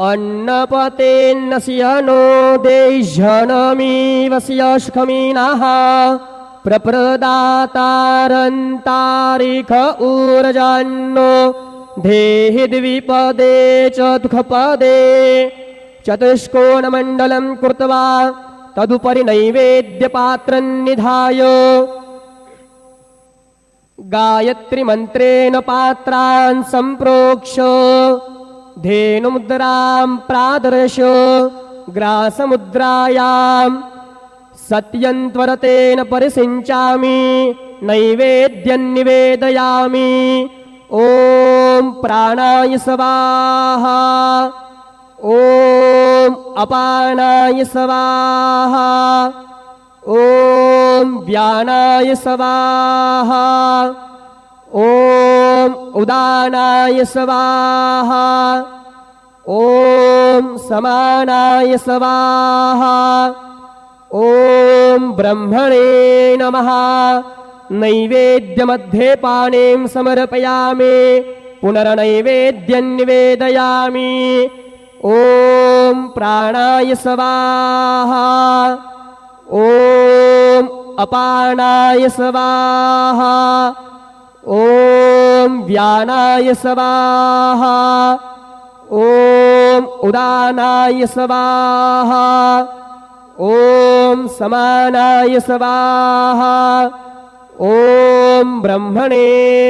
अन्नपतेन्नस्य नो देह्यनमीवस्य सुखमीनाः प्रप्रदातारन्तारिख ऊर्जान्नो धेहि द्विपदे चतुःपदे चतुष्कोणमण्डलं कृत्वा तदुपरि नैवेद्यपात्रं निधाय गायत्रीमन्त्रेण पात्रान् सम्प्रोक्ष्य धेनुमुद्रां प्रादर्श्य ग्रासमुद्रायां सत्यं त्वरतेन परिसिञ्चामि नैवेद्यं निवेदयामि। ॐ प्राणाय स्वाहा, ॐ अपानाय स्वाहा, ॐ व्यानाय स्वाहा, ॐ उदानाय स्वाहा, ॐ समानाय स्वाहा, ॐ ब्रह्मणे नमः। नैवेद्यमध्ये पाणिं समर्पयामि पुनर्नैवेद्यं निवेदयामि। ॐ प्राणाय स्वाहा, ॐ अपानाय स्वाहा, ॐ व्यानाय स्वाहा, ॐ उदानाय स्वाहा, ॐ समानाय स्वाहा, ॐ ब्रह्मणे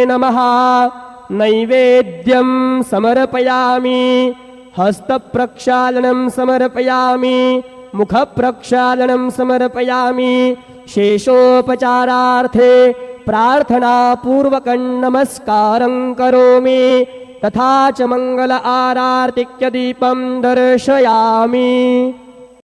नमः। नैवेद्यं समर्पयामि, हस्तप्रक्षालनं समर्पयामि, मुखप्रक्षालनं समर्पयामि। शेषोपचारार्थे प्रार्थनापूर्वकं नमस्कारं करोमि तथा च मंगल आरार्तिक्य दीपं दर्शयामि।